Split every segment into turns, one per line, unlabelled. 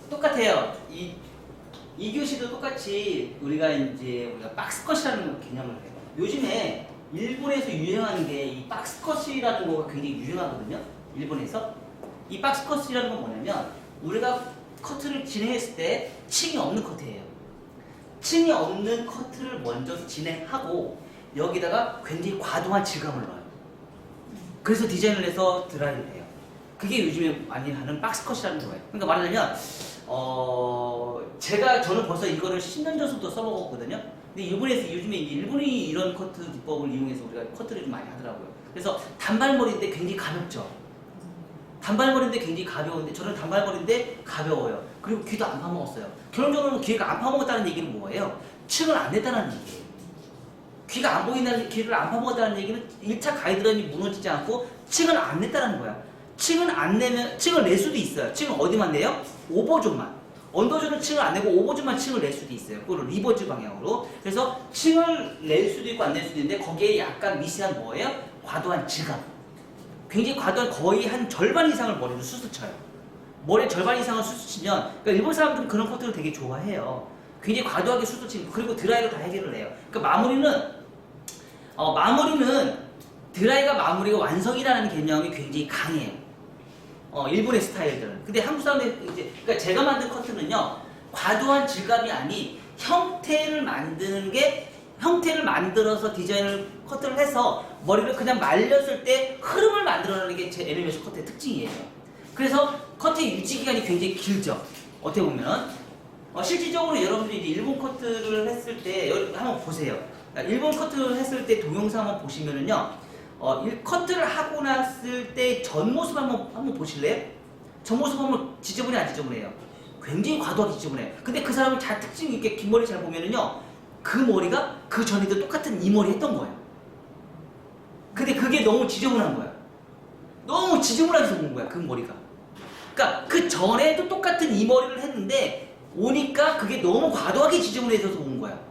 똑같아요. 이 교시도 똑같이 우리가 박스컷이라는 개념을 해요. 요즘에 일본에서 유행하는 게 이 박스컷이라는 거가 굉장히 유행하거든요. 일본에서. 이 박스컷이라는 건 뭐냐면 우리가 커트를 진행했을 때 층이 없는 커트예요. 층이 없는 커트를 먼저 진행하고 여기다가 굉장히 과도한 질감을 넣어요. 그래서 디자인을 해서 드라이를 해요. 그게 요즘에 많이 하는 박스컷이라는 거예요. 그러니까 말하자면 저는 벌써 이거를 10년 전부터 써먹었거든요. 근데 일본에서 요즘에 일본이 이런 커트 기법을 이용해서 우리가 커트를 좀 많이 하더라고요. 그래서 단발머리인데 굉장히 가볍죠. 단발머리인데 굉장히 가벼운데 저는 단발머리인데 가벼워요. 그리고 귀도 안 파먹었어요. 결론적으로 귀가 안 파먹었다는 얘기는 뭐예요? 층을 안 냈다는 얘기예요. 귀가 안 보인다는, 귀를 안 파먹었다는 얘기는 1차 가이드라인이 무너지지 않고 층을 안 냈다는 거야. 층은 안 내면, 층을 낼 수도 있어요. 층은 어디만 내요? 오버존만. 언더존은 층을 안 내고 오버존만 층을 낼 수도 있어요. 그걸 리버즈 방향으로. 그래서 층을 낼 수도 있고 안 낼 수도 있는데 거기에 약간 미세한 뭐예요? 과도한 질감. 굉장히 과도한 거의 한 절반 이상을 머리로 수수 쳐요. 머리 절반 이상을 수수 치면, 그러니까 일본 사람들은 그런 커트를 되게 좋아해요. 굉장히 과도하게 수수 치고, 그리고 드라이로 다 해결을 해요. 그러니까 마무리는 드라이가 마무리가 완성이라는 개념이 굉장히 강해요. 일본의 스타일들은. 근데 한국 사람들 그러니까 제가 만든 커트는요, 과도한 질감이 아닌 형태를 만들어서 디자인을 커트를 해서 머리를 그냥 말렸을 때 흐름을 만들어내는 게 제 애니메이션 커트의 특징이에요. 그래서 커트의 유지 기간이 굉장히 길죠. 어떻게 보면 실질적으로 여러분들이 이제 일본 커트를 했을 때 한번 보세요. 일본 커트를 했을 때 동영상 한번 보시면은요, 커트를 하고 났을 때 전 모습 한번 보실래요? 전 모습 한번 지저분해 안 지저분해요? 굉장히 과도하게 지저분해요. 근데 그 사람을 잘 특징 있게 긴 머리 잘 보면은요, 그 머리가 그 전에도 똑같은 이 머리 했던 거예요. 근데 그게 너무 지저분한 거야. 너무 지저분하게 본 거야, 그 머리가. 그러니까 그 전에도 똑같은 이 머리를 했는데 오니까 그게 너무 과도하게 지저분해져서 온 거야.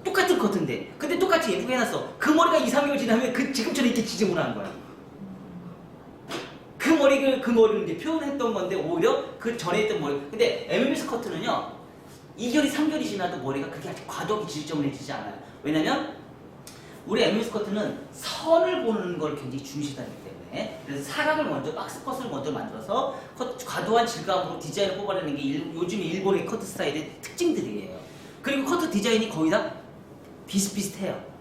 똑같은 커트인데. 근데 똑같이 예쁘게 해놨어. 그 머리가 2, 3개월 지나면 지금처럼 이렇게 지저분한 거야. 그 머리를 이제 표현했던 건데 오히려 그 전에 했던 머리. 근데 MMS 커트는요, 2개월이 3개월이 지나도 머리가 그렇게 아주 과도하게 지저분해지지 않아요. 왜냐면 우리 MMS 커트는 선을 보는 걸 굉장히 중시하기 때문에, 그래서 사각을 먼저 박스컷을 먼저 만들어서 과도한 질감으로 디자인을 뽑아내는 게 요즘 일본의 커트 스타일의 특징들이에요. 그리고 커트 디자인이 거의 다 비슷비슷해요.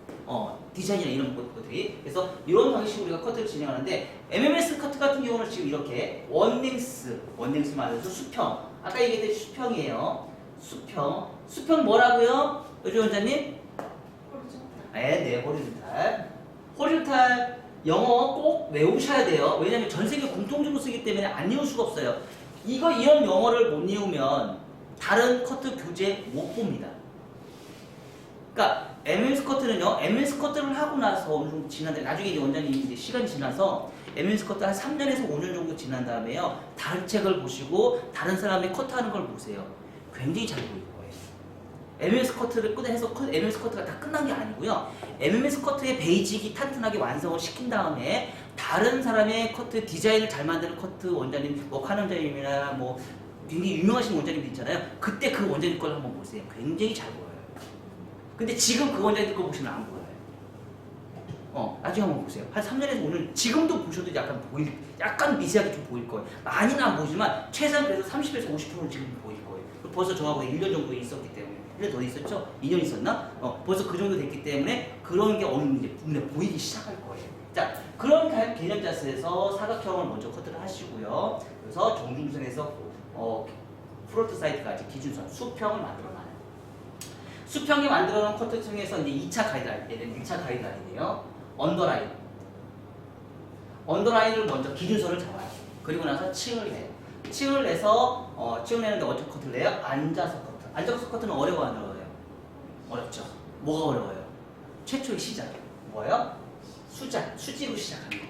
디자인이나 이런 것들이. 그래서 이런 방식으로 우리가 커트를 진행하는데, MMS 커트 같은 경우는 지금 이렇게 원랭스 말해서 수평. 아까 얘기했던 수평이에요. 수평 뭐라고요? 요즘 원장님? 네, 호리존탈. 영어 꼭 외우셔야 돼요. 왜냐면 전 세계 공통적으로 쓰기 때문에 안 외울 수가 없어요. 이런 영어를 못 외우면 다른 커트 교재 못 봅니다. 그러니까 MMS 커트는요, MMS 커트를 하고 나서 어느 정도 지난 다음에, 나중에 이제 원장님이 이제 시간이 지나서 MMS 커트 한 3년에서 5년 정도 지난 다음에요, 다른 책을 보시고 다른 사람의 커트하는 걸 보세요. 굉장히 잘 보일 거예요. MMS 커트를 끝내서 MMS 커트가 다 끝난 게 아니고요. MMS 커트의 베이직이 탄탄하게 완성을 시킨 다음에 다른 사람의 커트 디자인을 잘 만드는 커트 원장님, 뭐 칸 원장님이나 뭐 굉장히 유명하신 원장님들 있잖아요. 그때 그 원장님 걸 한번 보세요. 굉장히 잘 보여요. 근데 지금 그 원장님 거 보시면 안 보여요. 나중에 한번 보세요. 한 3년에서 5년, 지금도 보셔도 약간 미세하게 좀 보일 거예요. 많이는 안 보이지만 최소한 그래도 30에서 50%는 지금 보일 거예요. 벌써 저하고 1년 정도 있었기 때문에. 1년 더 있었죠? 2년 있었나? 벌써 그 정도 됐기 때문에 그런 게 어느 이제 눈에 보이기 시작할 거예요. 자, 그런 개념 자세에서 사각형을 먼저 커트를 하시고요. 그래서 정중선에서 프론트 사이드까지 기준선, 수평을 만들어놔요. 수평이 만들어놓은 커트 중에서 이제 2차 가이드라인, 얘는 1차 가이드라인이에요. 언더라인을 먼저 기준선을 잡아요. 그리고 나서 층을 내요. 층을 내서 층을 내는데 어떻게 커트를 내요? 앉아서 커트. 앉아서 커트는 어려워 안 어려워요? 어렵죠. 뭐가 어려워요? 최초의 시작. 뭐예요? 수직으로 시작하는 거.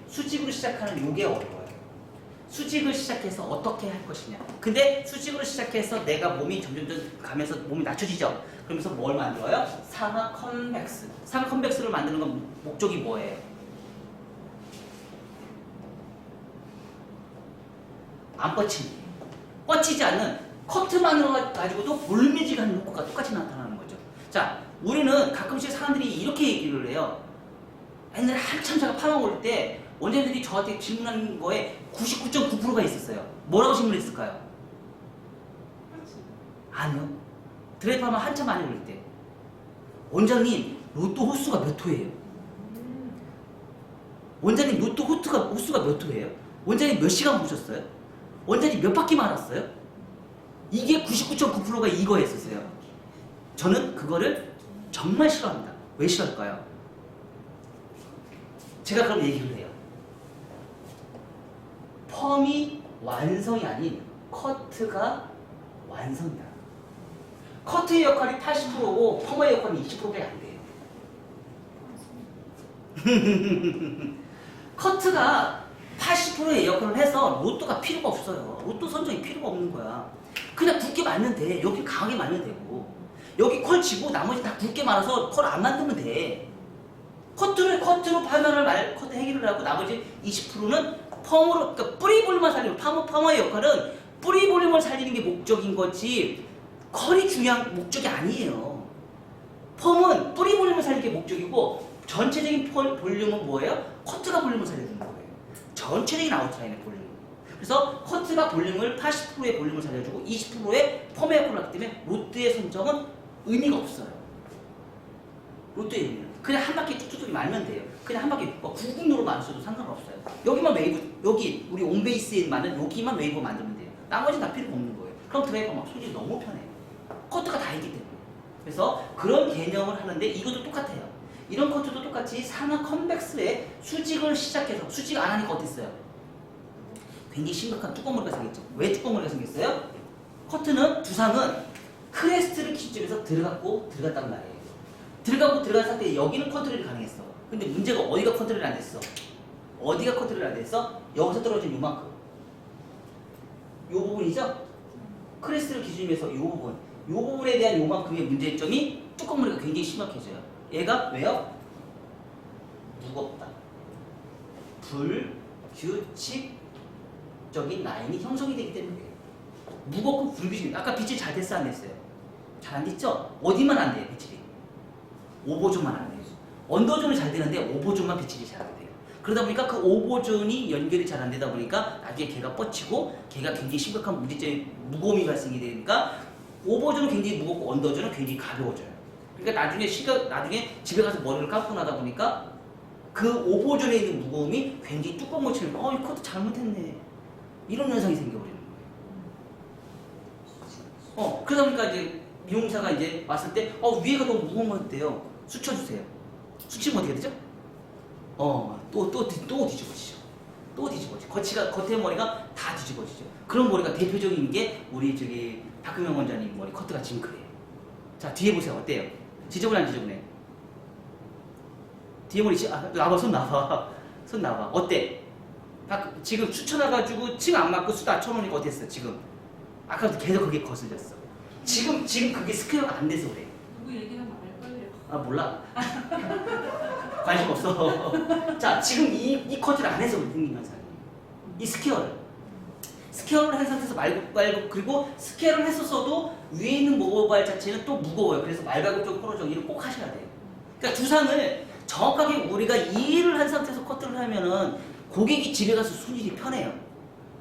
수직으로 시작하는 요게 어려워요. 수직을 시작해서 어떻게 할 것이냐. 근데 수직으로 시작해서 내가 몸이 점점 가면서 몸이 낮춰지죠. 그러면서 뭘 만들어요? 상하 컨벡스. 상하 컨벡스를 만드는 건 목적이 뭐예요? 안 뻗치는 게. 뻗치지 않는 커트만으로 가지고도 볼륨 유지하는 효과가 똑같이 나타나는 거죠. 자, 우리는 가끔씩 사람들이 이렇게 얘기를 해요. 옛날에 한참 제가 파마 올 때 원장님들이 저한테 질문하는 거에 99.9%가 있었어요. 뭐라고 질문했을까요? 아니요. 드라이 파마 한참 많이 올 때. 원장님, 로또 호수가 몇 호예요? 원장님, 로또 호수가 몇 호예요? 원장님 몇 시간 보셨어요? 원장님 몇 바퀴 말았어요? 이게 99.9%가 이거였었어요. 저는 그거를 정말 싫어합니다. 왜 싫어할까요? 제가 그럼 얘기를 해요. 펌이 완성이 아닌 커트가 완성이다. 커트의 역할이 80%고 펌의 역할이 20%밖에 안 돼요. 커트가 80%의 역할을 해서 로또가 필요가 없어요. 로또 선정이 필요가 없는 거야. 그냥 굵게 말면 돼. 여기 강하게 말면 되고, 여기 컬 치고 나머지 다 굵게 말아서 컬 안 만들면 돼. 커트로 파마를 커트 해결을 하고 나머지 20%는 펌으로, 그러니까 뿌리 볼륨만 살리는 파마의 역할은 뿌리 볼륨을 살리는 게 목적인 거지 컬이 중요한 목적이 아니에요. 펌은 뿌리 볼륨을 살리는 게 목적이고 전체적인 볼륨은 뭐예요? 커트가 볼륨을 살려주는 거예요. 전체적인 아웃라인의 볼륨. 그래서 커트가 볼륨을 80%의 볼륨을 살려주고 20%의 펌의 역할을 하기 때문에 롯데의 선정은 의미가 없어요. 롯데의 의미는 그냥 한 바퀴 툭툭 말면 돼요. 그냥 한 바퀴 구분으로 만들어도 상관없어요. 여기만 웨이브, 여기 우리 온베이스에 맞는 여기만 웨이브 만들면 돼요. 나머지는 다 필요가 없는 거예요. 그럼 드라이버 막 소질이 너무 편해요. 커트가 다 있기 때문에. 그래서 그런 개념을 하는데 이것도 똑같아요. 이런 커트도 똑같이 상하 컨벡스에 수직을 시작해서 수직 안 하니까 어땠어요? 굉장히 심각한 뚜껑머리가 생겼죠. 왜 뚜껑머리가 생겼어요? 커트는 두상은 크레스트를 기준해서 들어갔고 들어갔단 말이에요. 들어가고 들어간 상태에 여기는 컨트롤이 가능했어. 근데 문제가 어디가 컨트롤이 안 됐어? 어디가 컨트롤이 안 됐어? 여기서 떨어진 요만큼. 요 부분이죠? 크레스트를 기준해서 요 부분. 요 부분에 대한 요만큼의 문제점이 뚜껑머리가 굉장히 심각해져요. 얘가 왜요? 무겁다. 불규칙적인 라인이 형성이 되기 때문에 무겁고 불규칙. 아까 빛이 잘 됐어 안 됐어요? 잘 안 됐죠? 어디만 안 돼요 빛이? 오버존만 안 돼요. 언더존은 잘 되는데 오버존만 빛이 잘 안 돼요. 그러다 보니까 그 오버존이 연결이 잘 안 되다 보니까 나중에 걔가 뻗치고 걔가 굉장히 심각한 문제점이 무거움이 발생이 되니까 오버존은 굉장히 무겁고 언더존은 굉장히 가벼워져요. 그러니까 나중에 집에 가서 머리를 감고 나다 보니까 그 오버존에 있는 무거움이 굉장히 뚜껑머리처럼 이 커트 잘못했네 이런 현상이 생겨버리는 거예요. 그러다 보니까 이제 미용사가 이제 왔을 때 위에가 너무 무거운 것 같대요. 수쳐주세요. 수치면 어떻게 되죠? 또 뒤집어지죠. 또 뒤집어지죠. 겉에 머리가 다 뒤집어지죠. 그런 머리가 대표적인 게 우리 저기 박근영 원장님 머리 커트가 지금 그래요. 자 뒤에 보세요. 어때요? 지저분해 안 지저분해? 뒤에 머리 나봐 손 나봐. 손 나봐. 어때? 지금 추천해가지고 지금 안 맞고 수 낮춰놓으니까 어땠어? 지금 아까부터 계속 그게 거슬렸어. 지금 그게 스퀘어가 안 돼서 그래.
누구 얘기하면 알걸요.
몰라. 관심 없어. 자, 지금 이 커트를 안 해서 생긴 현상이에요. 이 스퀘어를 한 상태에서 말고 그리고 스퀘어를 했었어도 위에 있는 모발 자체는 또 무거워요. 그래서 말발굽 코너 정리를 꼭 하셔야 돼요. 그러니까 두상을 정확하게 우리가 이해를 한 상태에서 커트를 하면은 고객이 집에 가서 손질이 편해요.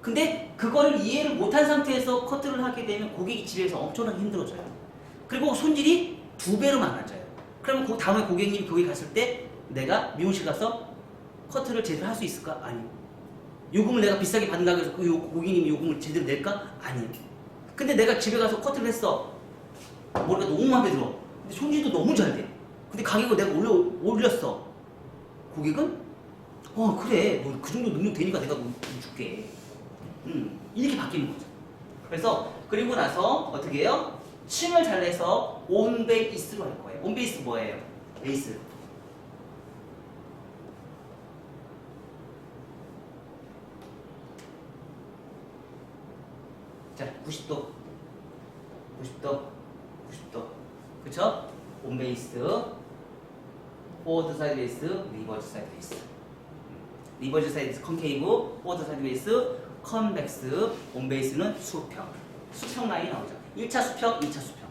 근데 그거를 이해를 못한 상태에서 커트를 하게 되면 고객이 집에서 엄청나게 힘들어져요. 그리고 손질이 2배로 많아져요. 그러면 그 다음에 고객님이 거기 갔을 때 내가 미용실 가서 커트를 제대로 할 수 있을까? 아니요. 요금을 내가 비싸게 받는다고 해서 그 고객님이 요금을 제대로 낼까? 아니요. 근데 내가 집에 가서 커트를 했어. 머리가 너무 마음에 들어. 근데 손질도 너무 잘 돼. 근데 가격을 내가 올렸어. 고객은? 그래. 너 그 정도 능력 되니까 내가 줄게. 이렇게 바뀌는 거죠. 그래서 그리고 나서 어떻게 해요? 층을 잘라서 온베이스로 할 거예요. 온베이스 뭐예요? 베이스. 자, 90도. 그쵸? 온베이스, 포워드 사이드 베이스, 리버스 사이드 베이스. 리버스 사이드 베이스 컨케이브, 포워드 사이드 베이스 컨벡스, 온베이스는 수평. 수평 라인이 나오죠. 1차 수평, 2차 수평.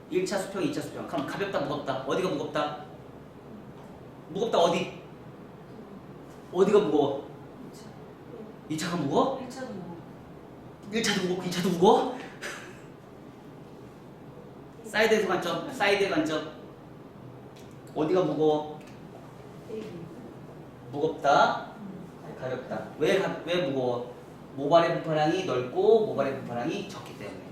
1차 수평, 2차 수평. 그럼 가볍다, 무겁다. 어디가 무겁다? 무겁다 어디? 어디가 무거워? 2차가 무거워?
1차도 뭐
1차도 무겁고 2차도 무거워? 사이드에서 관점, 사이드의 관점. 어디가 무거워? 무겁다, 가볍다. 왜 무거워? 모발의 분파량이 넓고 모발의 분파량이 적기 때문에.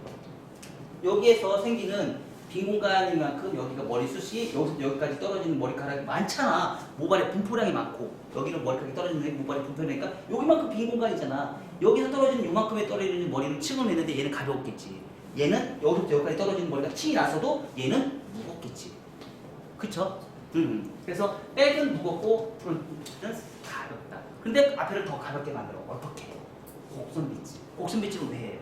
여기에서 생기는 빈 공간인 만큼 여기가 머리숱이 여기서 여기까지 떨어지는 머리카락이 많잖아. 모발의 분포량이 많고 여기는 머리카락이 떨어지는데 모발의 분포량이니까 여기만큼 빈 공간이잖아. 여기서 떨어지는 요만큼에 떨어지는 머리를 층을 내는데 얘는 가볍겠지. 얘는 여기서부터 여기까지 떨어지는 머리가 층이 나서도 얘는 무겁겠지. 그쵸? 그래서 백은 무겁고 프론트는 가볍다. 근데 앞에를 더 가볍게 만들어. 어떻게? 곡선 빗질. 곡선 빗질은 왜 해요?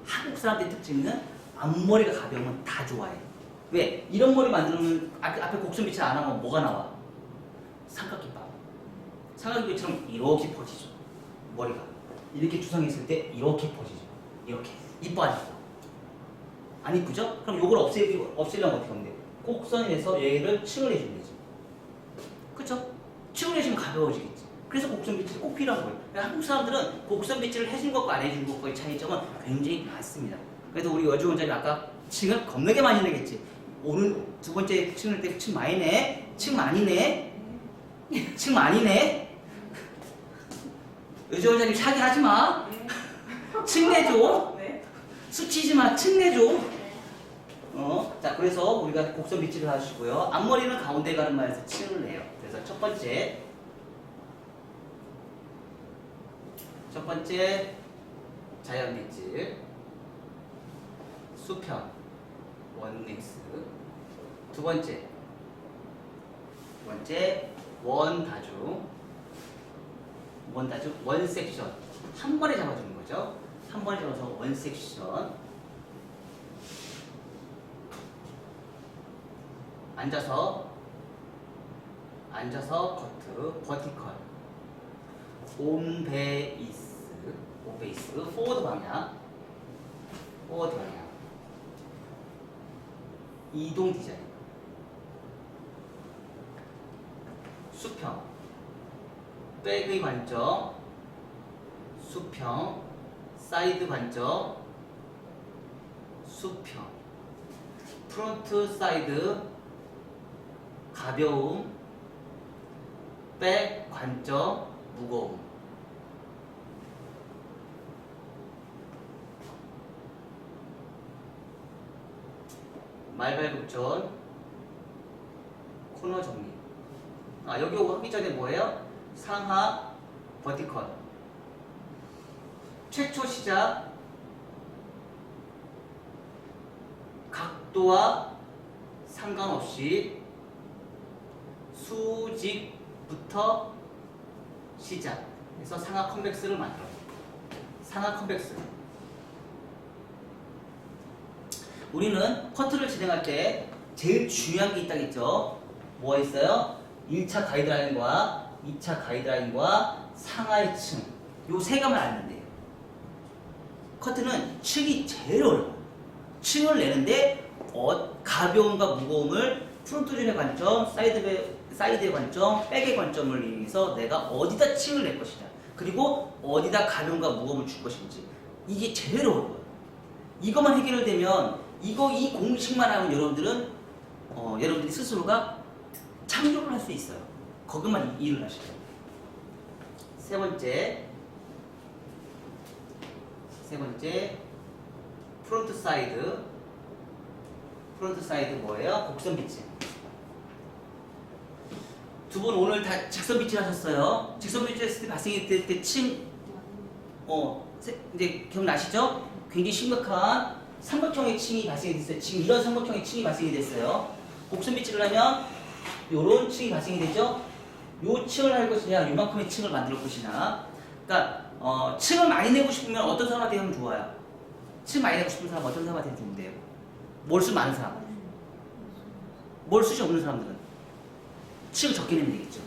한국 사람들의 특징은 앞머리가 가벼우면 다 좋아해. 왜? 이런 머리 만들면 앞에 곡선 빗질 안 하면 뭐가 나와? 삼각김밥. 삼각김밥처럼 이렇게 퍼지죠. 머리가. 이렇게 주성했을 때 이렇게 퍼지죠. 이렇게. 이뻐 안 이뻐? 안 이쁘죠? 그럼 요걸 없애려면 어떻게 하면 돼? 곡선에서 얘를 층을 해주면 되지. 그쵸? 층을 해주면 가벼워지겠지. 그래서 곡선 빗질이 꼭 필요한 거예요. 한국 사람들은 곡선 빗질을 해준 것과 안 해준 것과의 차이점은 굉장히 많습니다. 그래서 우리 여주 원장님 아까 층을 겁나게 많이 내겠지. 오늘 두 번째 층 낼 때 층 많이 내? 층 많이 내? 층 많이 내? 여주 원장님 사기 하지 마. 층 내줘. 수치지 마. 층 내줘. 자, 그래서 우리가 곡선 빗질을 하시고요. 앞머리는 가운데 가는 말에서 층을 내요. 그래서 첫 번째 자연 빗질, 수평, 원넥스. 두 번째 원다중, 원섹션. 한 번에 잡아주는 거죠. 한 번에 잡아서 원섹션. 앉아서 커트, 버티컬, 온베이스, 포워드 방향, 이동 디자인, 수평, 백의 관점, 수평, 사이드 관점, 수평, 프론트 사이드, 가벼움, 백 관점, 무거움. 말발굽전, 코너 정리. 여기 하기 전에 뭐예요? 상하 버티컬. 최초 시작 각도와 상관없이 수직부터 시작. 그래서 상하 컨벡스를 만들어. 상하 컨벡스. 우리는 커트를 진행할 때 제일 중요한 게 있다겠죠. 뭐가 있어요? 1차 가이드라인과 2차 가이드라인과 상하의 층. 요 세 가지만 알면 돼요. 커트는 층이 제일 어려워요. 층을 내는데 가벼움과 무거움을 프론트존의 관점, 사이드의 관점, 백의 관점을 이용해서 내가 어디다 층을 낼 것이냐, 그리고 어디다 가벼움과 무거움을 줄 것인지, 이게 제일 어려워요. 이것만 해결되면 이 공식만 하면 여러분들이 스스로가 창조를 할 수 있어요. 거기만 일을 하시죠. 세 번째 프론트 사이드 뭐예요? 곡선 빗질. 두 분 오늘 다 직선 빗질 하셨어요. 직선 빗질 했을 때 발생이 될 때 이제 기억나시죠? 굉장히 심각한 삼각형의 층이 발생이 됐어요. 지금 이런 삼각형의 층이 발생이 됐어요. 곡선 빗질을 하면 이런 층이 발생이 되죠. 요 층을 할 것이냐, 요만큼의 층을 만들 것이냐. 그러니까 층을 많이 내고 싶으면 어떤 사람한테 하면 좋아요? 층 많이 내고 싶은 사람 어떤 사람한테 좋은데요? 몰수 많은 사람. 몰수시 없는 사람들은 층을 적게 내면 되겠죠.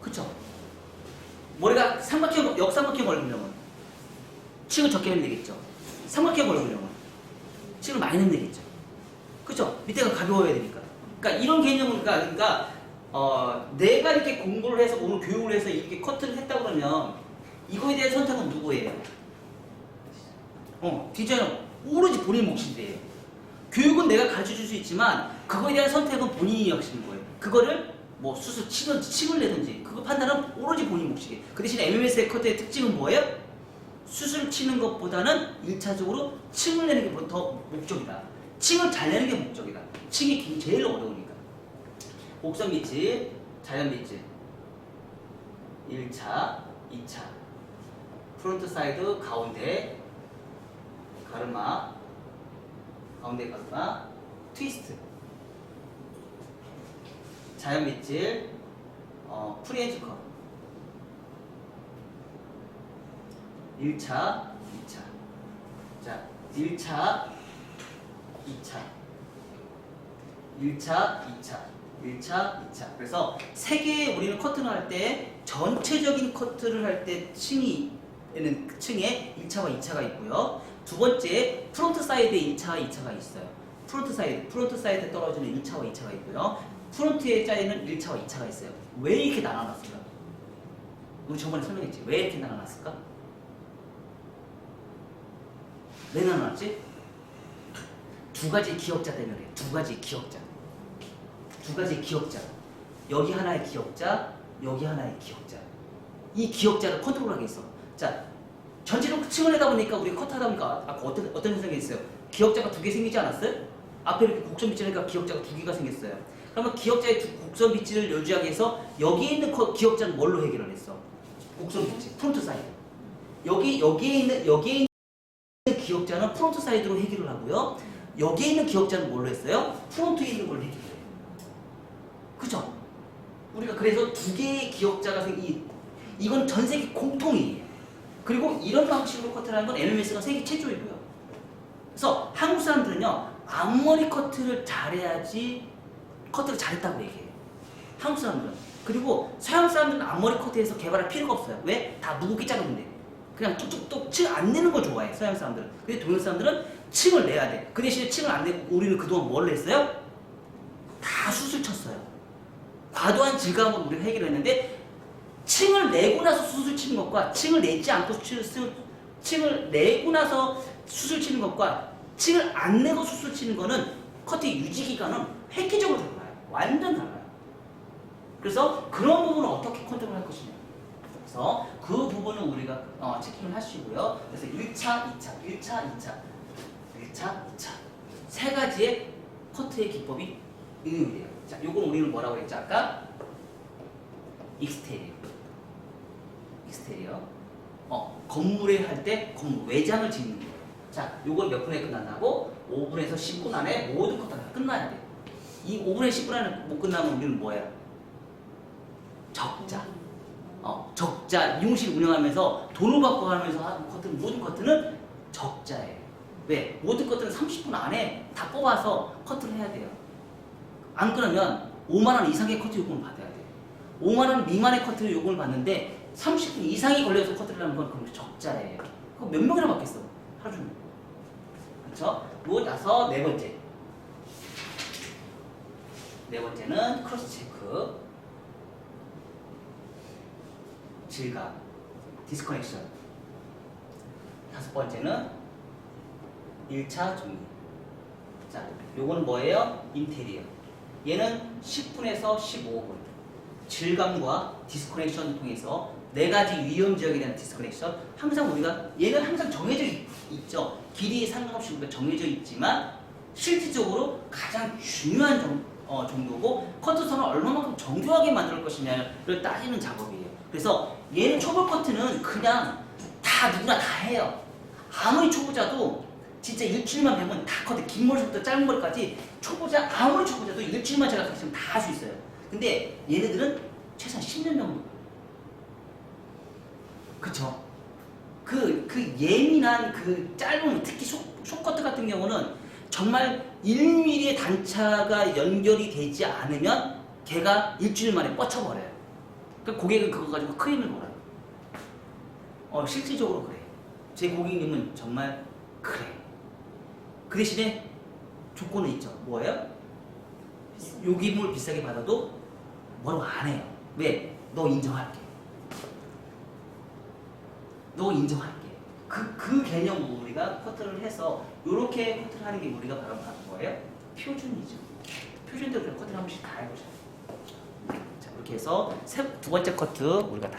그쵸? 머리가 삼각형, 역삼각형 얼굴형은 층을 적게 내면 되겠죠. 삼각형 얼굴형은 층을 많이 내면 되겠죠. 그죠? 밑에가 가벼워야 되니까. 그러니까 이런 개념은 내가 이렇게 공부를 해서 오늘 교육을 해서 이렇게 커트를 했다 그러면 이거에 대한 선택은 누구예요? 디자이너 오로지 본인 몫인데 교육은 내가 가르쳐 줄 수 있지만 그거에 대한 선택은 본인이 하시는 거예요. 그거를 뭐 수술 치든지 층을 내든지 그거 판단은 오로지 본인 몫이에요. 그 대신에 MMS의 커트의 특징은 뭐예요? 수술 치는 것보다는 1차적으로 층을 내는 게 더 목적이다. 층을 잘 내는 게 목적이다. 층이 제일 어려우니까. 곡선 밑집, 자연 밑집 1차, 2차 프론트 사이드 가운데 가르마 가운데 가르마 트위스트 자연 밑질 프리에지 컷 1차 2차 자 1차 2차 1차 2차 1차 2차 그래서 세 개의 우리는 커트를 할 때 전체적인 커트를 할 때 층에 1차와 2차가 있고요. 두 번째 프론트 사이드에 1차, 2차가 있어요. 프론트 사이드에 떨어지는 1차와 2차가 있고요. 프론트에 짜리는 1차와 2차가 있어요. 왜 이렇게 나눠놨을까? 우리 저번에 설명했지. 왜 이렇게 나눠놨을까? 왜 나눠놨지? 두 가지 기억자 때문에 그래. 두 가지 기억자. 여기 하나의 기억자, 여기 하나의 기억자. 이 기억자를 컨트롤하게 있어. 자, 전체적으로 층을 내다 보니까 우리가 커트하다 보니까 아까 어떤 현상이 있어요? 기억자가 두 개 생기지 않았어요? 앞에 이렇게 곡선 빗질하니까 기억자가 두 개가 생겼어요. 그러면 기억자의 곡선 빗질을 유지하기 위해서 여기에 있는 기억자는 뭘로 해결을 했어? 곡선 빗질, 프론트 사이드. 여기에 있는 기억자는 프론트 사이드로 해결을 하고요. 여기에 있는 기억자는 뭘로 했어요? 프론트에 있는 걸로 해결을 해요. 그죠? 우리가 그래서 두 개의 기억자가 이건 전 세계 공통이에요. 그리고 이런 방식으로 커트를 하는 건 MMS가 세계 최초이고요. 그래서 한국 사람들은요, 앞머리 커트를 잘해야지 커트를 잘했다고 얘기해요. 한국 사람들은. 그리고 서양 사람들은 앞머리 커트에서 개발할 필요가 없어요. 왜? 다 무겁게 자르는데. 그냥 뚝뚝뚝 층 안 내는 걸 좋아해, 서양 사람들은. 근데 동양 사람들은 층을 내야 돼. 그 대신에 층을 안 내고 우리는 그동안 뭘 했어요? 다 수술 쳤어요. 과도한 질감으로 우리가 해결했는데 층을 내고 나서 수술 치는 것과 층을 내지 않고 층을 내고 나서 수술 치는 것과 층을 안 내고 수술 치는 거는 커트의 유지 기간은 획기적으로 달라요. 완전 달라요. 그래서 그런 부분을 어떻게 컨트롤 할 것이냐. 그래서 그 부분은 우리가 체킹을 하시고요. 그래서 1차, 2차, 1차, 2차, 1차, 2차 세 가지의 커트의 기법이 응용이 돼요. 자, 요건 우리는 뭐라고 했죠? 아까 익스테리어. 건물에 할 때 건물 외장을 짓는 거예요. 자, 요건 몇 분에 끝난다고? 5분에서 10분 안에 모든 커트가 끝나야 돼. 이 5분에 10분 안에 못 끝나면 우리는 뭐예요? 적자. 적자. 미용실 운영하면서 돈을 받고 가면서 하는 커트는 모든 커트는 적자예요. 왜? 모든 커트는 30분 안에 다 뽑아서 커트를 해야 돼요. 안 그러면 5만 원 이상의 커트 요금을 받아야 돼요. 5만 원 미만의 커트 요금을 받는데 30분 이상이 걸려서 커트를 하는 건 그럼 적자예요. 그럼 몇 명이나 받겠어? 하루 종일. 그렇죠? 그리고 나서 네 번째는 크로스 체크, 질감, 디스커넥션. 다섯 번째는 1차 정리. 자, 요거는 뭐예요? 인테리어. 얘는 10분에서 15분. 질감과 디스커넥션을 통해서 네 가지 위험 지역에 대한 디스커넥션. 항상 우리가 얘는 항상 정해져 있죠. 길이에 상관없이 우리가 정해져 있지만 실질적으로 가장 중요한 정도고 커트선을 얼마만큼 정교하게 만들 것이냐를 따지는 작업이에요. 그래서 얘는 초보 커트는 그냥 다 누구나 다 해요. 아무리 초보자도 진짜 일주일만 배우면 다 커트, 긴 머리부터 짧은 머리까지 아무리 초보자도 일주일만 제가 가르치면 다 할 수 있어요. 근데 얘네들은 최소한 10년 정도. 그쵸? 그 예민한 그 짧은, 특히 숏커트 같은 경우는 정말 1mm의 단차가 연결이 되지 않으면 걔가 일주일 만에 뻗쳐버려요. 그러니까 고객은 그거 가지고 크림을 걸어요. 실질적으로 그래. 제 고객님은 정말 그래. 그 대신에 조건은 있죠. 뭐예요? 요기물 비싸게 받아도 뭐라고 안 해요. 왜? 너 인정할게. 너 인정할게. 그 개념으로 우리가 커트를 해서 요렇게 커트를 하는 게 우리가 바로 뭐예요? 표준이죠. 표준대로 그냥 커트를 한 번씩 다 해보자. 자, 이렇게 해서 두 번째 커트 우리가 다.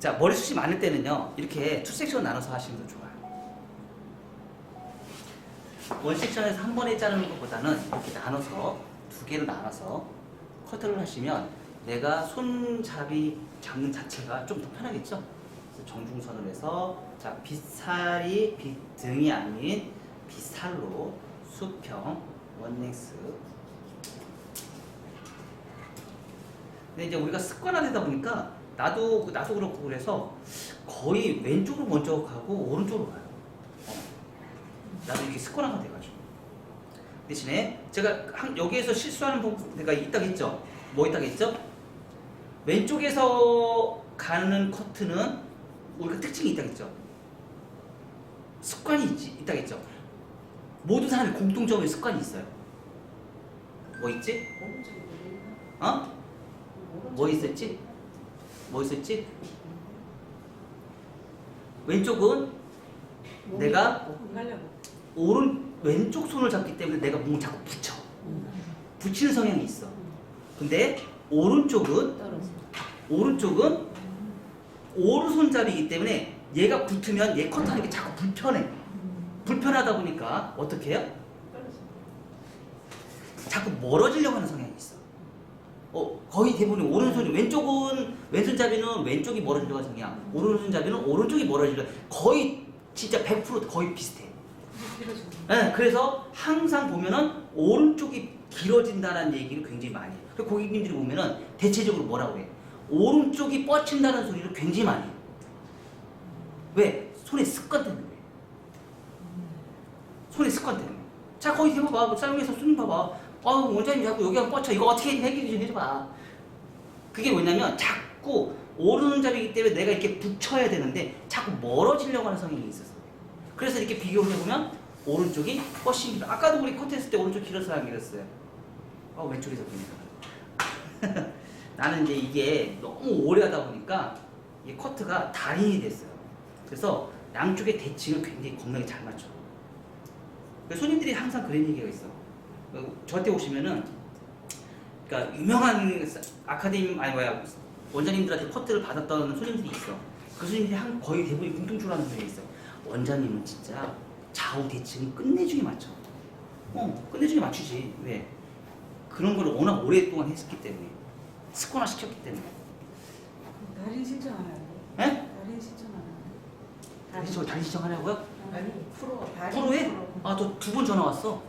자, 머리숱이 많을 때는요, 이렇게 투 섹션 나눠서 하시면 더 좋아요. 원 섹션에서 한 번에 자르는 것보다는 이렇게 나눠서, 두 개로 나눠서 커트를 하시면 내가 손잡이 잡는 자체가 좀 더 편하겠죠? 그래서 정중선을 해서, 자, 빗살이 빗등이 아닌 빗살로 수평, 원넥스. 근데 이제 우리가 습관화되다 보니까 나도 그렇고 그래서 거의 왼쪽으로 먼저 가고 오른쪽으로 가요. 나도 이게 습관화가 돼가지고. 대신에 제가 여기에서 실수하는 부분가 있다고 했죠. 뭐 있다고 했죠? 왼쪽에서 가는 커트는 우리가 특징이 있다고 했죠. 습관이 있다고 했죠. 모든 사람이 공통적인 습관이 있어요. 뭐 있지? 어? 뭐 있었지? 뭐 있었지? 왼쪽은 내가 왼쪽 손을 잡기 때문에 내가 몸을 자꾸 붙여. 붙이는 성향이 있어. 근데 오른쪽은 오른손잡이기 때문에 얘가 붙으면 얘 커트하는 게 자꾸 불편해. 불편하다 보니까 어떻게 해요? 자꾸 멀어지려고 하는 성향이 있어. 거의 대부분이 오른손이, 왼손잡이는 왼쪽이 멀어지려고 하는 성향, 오른손잡이는 오른쪽이 멀어지려고, 거의 진짜 100% 거의 비슷해. 네, 그래서 항상 보면은 오른쪽이 길어진다는 얘기를 굉장히 많이 해요. 그래서 고객님들이 보면은 대체적으로 뭐라고 해? 오른쪽이 뻗친다는 소리를 굉장히 많이 해요. 왜? 손의 습관 때문에. 손의 습관 때문에. 자, 거기 대봐봐. 쌀롱에서 손님 봐봐. 원장님 자꾸 여기 한번 뻗쳐. 이거 어떻게 해결 좀 해줘봐. 그게 뭐냐면 자꾸 오른손잡이기 때문에 내가 이렇게 붙여야 되는데 자꾸 멀어지려고 하는 성향이 있어서. 그래서 이렇게 비교를 해보면 오른쪽이 훨씬 길어. 아까도 우리 커트했을 때 오른쪽 길었어요, 안 길었어요? 왼쪽에서 보니까. 나는 이제 이게 너무 오래 하다 보니까 이 커트가 달인이 됐어요. 그래서 양쪽의 대칭을 굉장히 겁나게 잘 맞춰. 손님들이 항상 그런 얘기가 있어. 저한테 오시면은, 그러니까 유명한 아카데미, 원장님들한테 커트를 받았던 손님들이 있어. 그 손님들이 거의 대부분 공통적으로 하는 소리가 있어. 원장님은 진짜 좌우 대칭이 끝내주게 맞춰. 끝내주게 맞추지. 왜? 그런 걸 워낙 오랫동안 했기 때문에. 습관화 시켰기 때문에.
달인 신청 안 하는
예?
달인 신청 안 하는
달인 신청하냐고요?
아니 프로 달인
프로에?
프로.
저 2번 전화 왔어.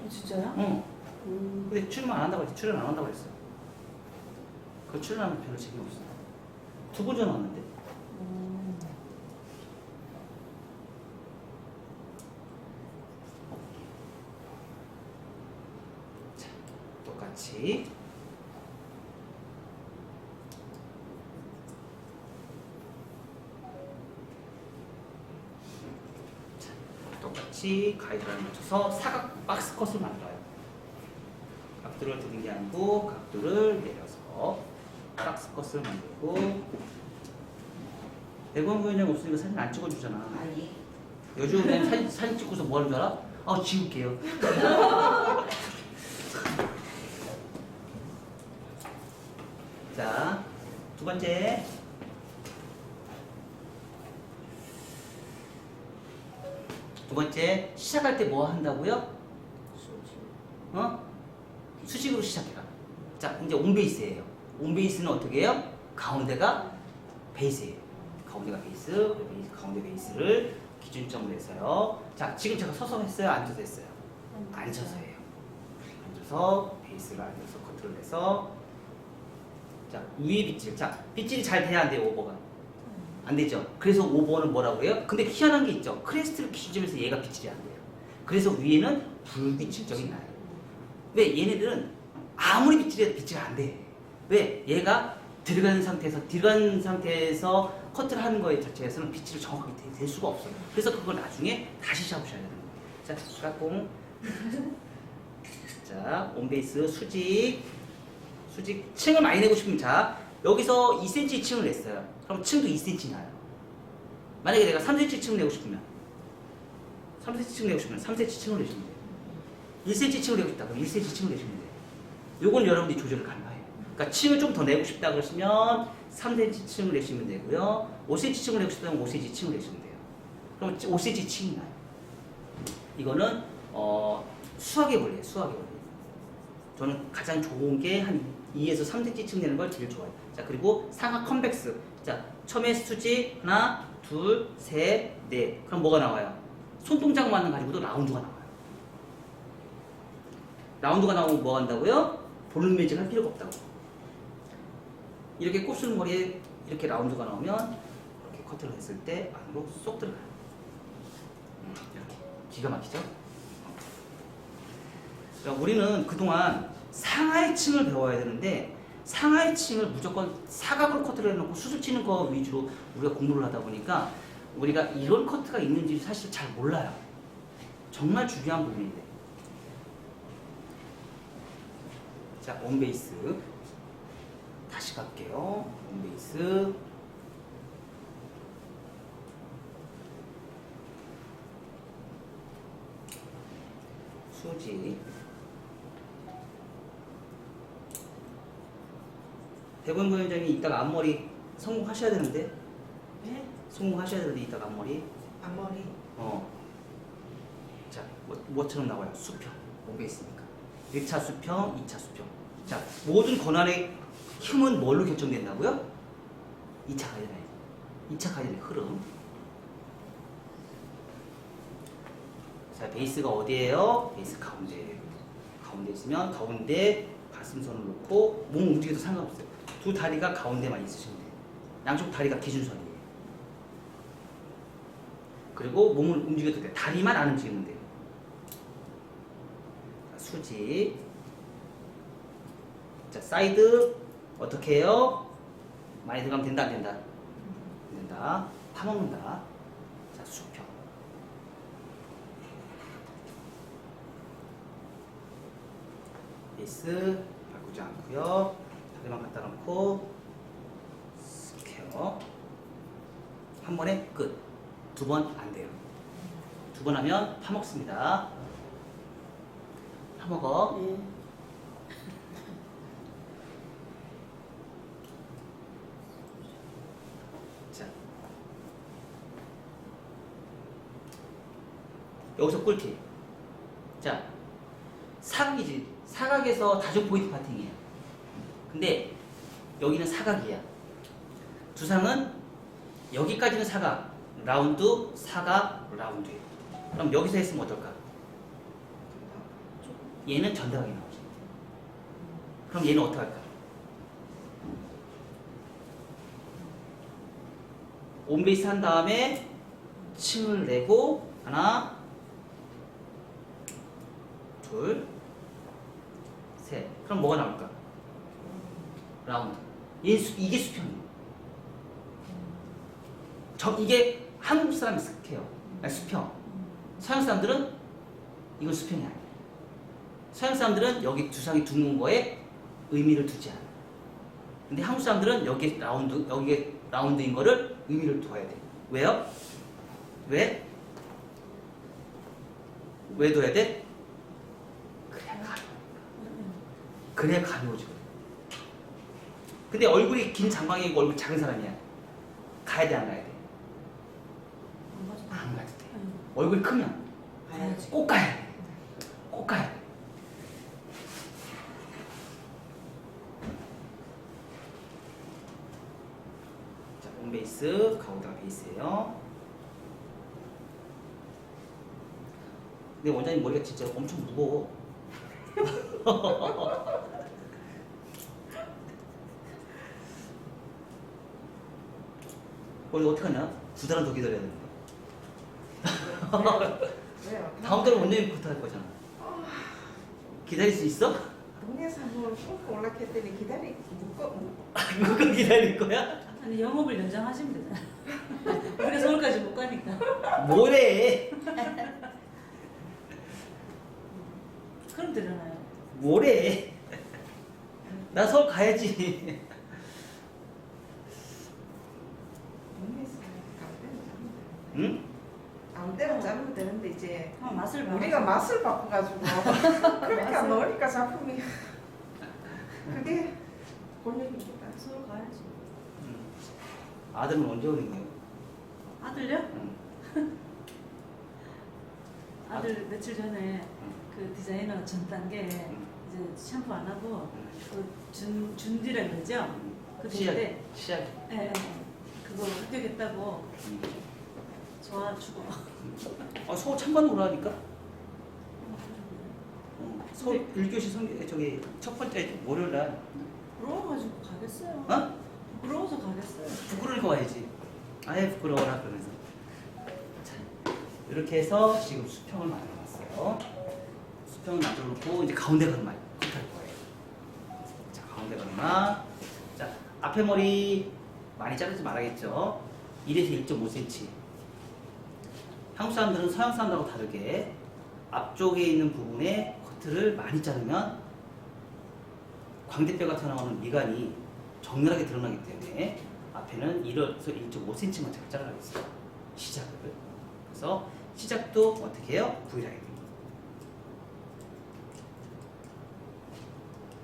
진짜요?
근데 출연 안 한다고 했어. 출연 안 한다고 했어. 그 출연하면 별로 재미없어. 2번 전화 왔는데. 자, 똑같이. 자, 똑같이 가이드라인 맞춰서 사각 박스 컷을 만들어요. 각도를 드는 게 아니고 각도를 내려서 박스 컷을 만들고. 대부분 그냥 없으니까 사진 안 찍어주잖아.
아니
요즘엔 사진 찍고서 뭐 하는 줄 알아? 지울게요. 자, 두 번째. 두 번째, 시작할 때 뭐 한다고요? 수직으로 시작해라. 자, 이제 온베이스예요. 온베이스는 어떻게 해요? 가운데가 베이스예요. 가운데가 베이스, 가운데 베이스를 기준점으로 해서요. 자, 지금 제가 서서 했어요? 앉아서 했어요? 앉아서 해요. 앉아서 베이스를 앉아서 커트를 해서, 자, 위에 빗질. 자, 빗질이 잘 돼야 안 돼요, 오버가. 안 되죠. 그래서 오버는 뭐라고 해요? 근데 희한한 게 있죠. 크레스트를 기준점에서 얘가 빗질이 안 돼요. 그래서 위에는 불규칙적인 나요. 왜? 얘네들은 아무리 빗질해도 빗질 안 돼. 왜? 얘가 들어간 상태에서 커트를 하는 거에 자체에서는 빗질이 정확하게 될 수가 없어요. 그래서 그걸 나중에 다시 잡으셔야 되는 거예요. 자, 깍공. 자, 온베이스 수직 층을 많이 내고 싶으면 자, 여기서 2cm 층을 냈어요. 그럼 층도 2cm 나요. 만약에 내가 3cm 층을 내고 싶으면 3cm 층을 내시면 돼요. 1cm 층을 내고 싶다. 그럼 1cm 층을 내시면 돼요. 요건 여러분들이 조절을 가능해요. 그러니까 층을 좀 더 내고 싶다 그러시면 3cm 층을 내시면 되고요. 5cm 층을 내고 싶다면 5cm 층을 내시면 돼요. 그럼 5cm 층이 나요. 이거는 수학의 원리예요. 수학의 원리. 저는 가장 좋은 게 한 2에서 3cm 층 내는 걸 제일 좋아해요. 자, 그리고 상하 컨벡스. 자, 처음에 수직 하나, 둘, 셋, 넷. 그럼 뭐가 나와요? 손동작만 가지고도 라운드가 나와요. 라운드가 나오면 뭐 한다고요? 볼륨 매직을 할 필요가 없다고. 이렇게 곱슬머리에 이렇게 라운드가 나오면 이렇게 커트를 했을 때 안으로 쏙 들어가요. 이렇게. 기가 막히죠? 그러니까 우리는 그동안 상하의 층을 배워야 되는데 상하의 층을 무조건 사각으로 커트를 해놓고 수술 치는 거 위주로 우리가 공부를 하다 보니까 우리가 이런 커트가 있는지 사실 잘 몰라요. 정말 중요한 부분인데. 자, 온베이스 다시 갈게요. 온베이스 수직. 대본 부위원장이 이따가 앞머리 성공하셔야 되는데.
네?
성공하셔야 되는데 이따가 앞머리.
앞머리.
자, 뭐처럼 나와요? 수평. 온베이스니까. 1차 수평, 2차 수평. 자, 모든 권한의 힘은 뭘로 결정된다고요? 2차 가이드라인. 2차 가이드라인 흐름. 자, 베이스가 어디예요? 베이스 가운데. 가운데 있으면 가운데 가슴선을 놓고 몸 움직여도 상관없어요. 두 다리가 가운데만 있으시면 돼요. 양쪽 다리가 기준선이에요. 그리고 몸을 움직여도 돼요. 다리만 안 움직이면 돼요. 자, 수직. 자, 사이드 어떻게 해요? 많이 들어가면 된다, 안 된다? 안 된다. 파먹는다. 자, 수평. 베이스 바꾸지 않고요. 다리만 갖다 놓고 스퀘어. 한 번에 끝. 두 번 안 돼요. 두 번 하면 파먹습니다. 파먹어.
예.
자, 여기서 꿀팁. 자, 사각이지. 사각에서 다중 포인트 파팅이에요. 근데 여기는 사각이야. 두상은 여기까지는 사각, 라운드, 사각, 라운드예요. 그럼 여기서 했으면 어떨까? 얘는 전달하게 나오지. 그럼 얘는 어떻게 할까? 온베이스 한 다음에 층을 내고 하나, 둘, 셋. 그럼 뭐가 나올까? 라운드. 이게 수평이에요. 이게 한국 사람이 스케요. 아니, 수평. 서양 사람들은 이건 수평이 아니에요. 서양 사람들은 여기 두상이 둥근 거에 의미를 두지 않아요. 근데 한국 사람들은 여기에 라운드인 거를 의미를 두어야 돼요. 왜요? 왜? 왜 둬야 돼? 그래야 가벼워지거든. 근데 얼굴이 긴 장방이고 얼굴 작은 사람이야. 가야 돼, 안 가야 돼? 안 가도 돼. 얼굴이 크면
가야지.
꼭 가야 돼. 꼭 가야 돼. 자, 온베이스, 가운데가 베이스예요. 근데 원장님 머리가 진짜 엄청 무거워. 오늘 어떡하냐? 2달은 더 기다려야 되는 거야.
왜요?
다음 달에 원장님 부탁할 거잖아. 기다릴 수 있어?
동네에서 한번 뚫고 올라갔더니 기다리 묶어
그거 기다릴 거야?
아니 영업을 연장하시면 되잖아. 우리가 서울까지 못 가니까.
뭐래?
그럼 되잖아요.
뭐래? 나 서울 가야지.
동네에서 아무 데나 잡으면 돼.
응?
아무 데나 잡으면 되는데 이제
맛을 봐.
우리가 맛을 바꿔가지고 그렇게 안 나오니까 작품이 그게 본연입니다.
서울 가야지.
아들은 언제 오는 거예요?
아들요?
응.
아들 며칠 전에 그 디자이너 전 단계
응.
이제 샴푸 안 하고 그 준디라는 거죠? 그
시작.
되는데
시작.
예, 예. 그거 합격했다고 좋아주고.
서울 참관 오라니까. 서울 1교시 저기 첫 번째 월요일 날.
부러워가지고 가겠어요.
어?
부러워서 가겠어요.
부끄러울 거 와야지. 아예 부끄러워라 그러면서. 자, 이렇게 해서 지금 수평을 만들어놨어요. 수평을 만들어놓고 이제 가운데 가르마 컷할 거예요. 자, 가운데 가르마. 자, 앞에 머리 많이 자르지 말아야겠죠. 1에서 1.5cm. 한국 사람들은 서양 사람들하고 다르게 앞쪽에 있는 부분에 커트를 많이 자르면 광대뼈가 튀어나오는 미간이 적나라하게 드러나기 때문에 앞에는 1에서 1.5cm만 잘라야겠어요. 시작을. 그래서 시작도 어떻게 해요? V라인으로.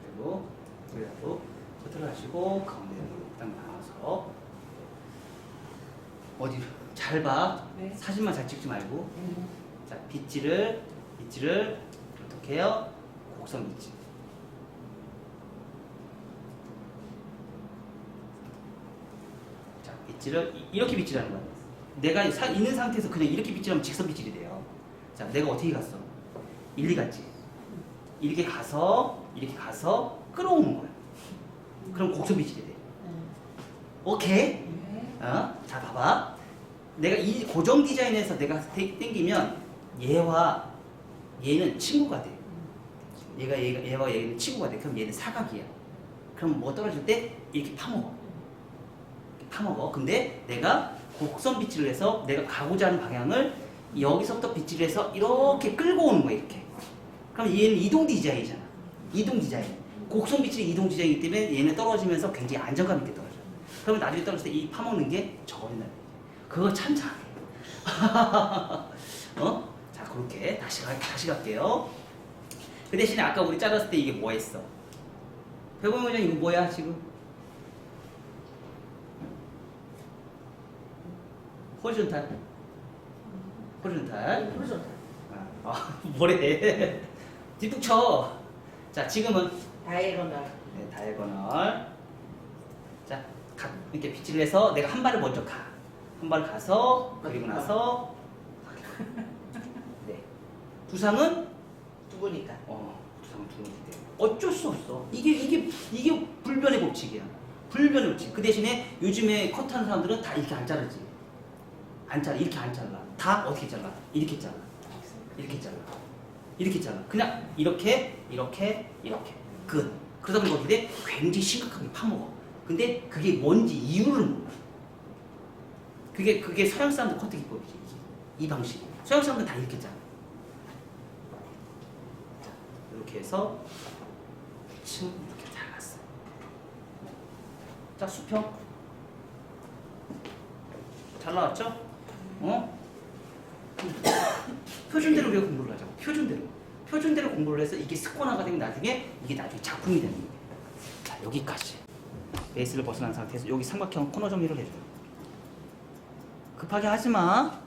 그리고 V라인으로 커트를 하시고 가운데로 딱 나와서 어디로? 잘 봐.
네.
사진만 잘 찍지 말고. 자, 빗질을 어떻게 해요? 곡선 빗질. 자, 빗질을 이렇게 빗질하는 거야. 내가 있는 상태에서 그냥 이렇게 빗질하면 직선 빗질이 돼요. 자, 내가 어떻게 갔어? 일리 갔지. 이렇게 가서 끌어오는 거야. 그럼 곡선 빗질이 돼. 오케이?
네.
자, 봐봐. 내가 이 고정 디자인에서 내가 땡기면 얘와 얘는 친구가 돼. 얘와 얘는 친구가 돼. 그럼 얘는 사각이야. 그럼 뭐 떨어질 때 이렇게 파먹어. 근데 내가 곡선 빗질을 해서 내가 가고자 하는 방향을 여기서부터 빗질을 해서 이렇게 끌고 오는 거야, 이렇게. 그럼 얘는 이동 디자인이잖아. 이동 디자인. 곡선 빗질이 이동 디자인이기 때문에 얘는 떨어지면서 굉장히 안정감 있게 떨어져. 그러면 나중에 떨어질 때 이 파먹는 게 저거린다는 거지. 그거 참 잘해. 자, 그렇게 다시 갈게요. 그 대신에 아까 우리 잘랐을 때 이게 뭐 했어? 배봉 회장 이거 뭐야 지금? 호리존탈.
그러죠.
뭐래? 뒷북 쳐. 자, 지금은
다이애고널.
네, 다이애고널. 자, 이렇게 빗질을 해서 내가 한 발을 먼저 가. 한 발 가서 그리고 나서 네. 두상은
두고니까.
두상은 두는 때 어쩔 수 없어. 이게 불변의 법칙이야. 불변의 법칙. 그 대신에 요즘에 컷하는 사람들은 다 이렇게 안 자르지. 안 잘라. 이렇게 안 잘라. 다 어떻게 잘라? 이렇게 잘라. 이렇게 잘라. 이렇게 잘라. 그냥 이렇게 끝. 그러다 보니까 어떻게 돼? 굉장히 심각하게 파먹어. 근데 그게 뭔지 이유를 몰라. 그게 서양 사람들 커트 기법이지. 이 방식. 서양 사람들 다 이렇게 잘라. 자, 이렇게 해서 이렇게 잘랐어. 자, 수평. 잘 나왔죠? 표준대로 우리가 공부를 하자고. 표준대로 공부를 해서 이게 습관화가 되면 나중에 작품이 되는 거예요. 자, 여기까지. 베이스를 벗어난 상태에서 여기 삼각형 코너 정리를 해줘요. 급하게 하지 마.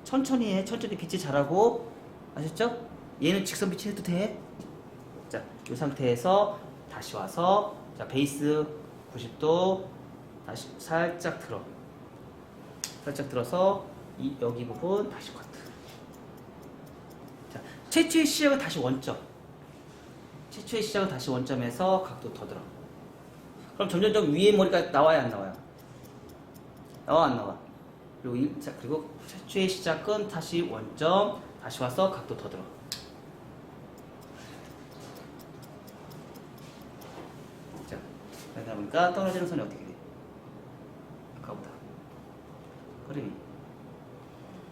천천히 해. 천천히 빗질 잘하고. 아셨죠? 얘는 직선 빗질 해도 돼. 자, 이 상태에서 다시 와서 자, 베이스 90도 다시 살짝 들어서 여기 부분 다시 커트. 자, 최초의 시작은 다시 원점에서 각도 더 들어. 그럼 점점점 위에 머리가 나와야 안 나와요? 나와 안 나와? 그리고 최초의 시작은 다시 원점, 다시 와서 각도 더 들어. 나오니까 떨어지는 선이 어떻게 돼? 아까보다 흐름이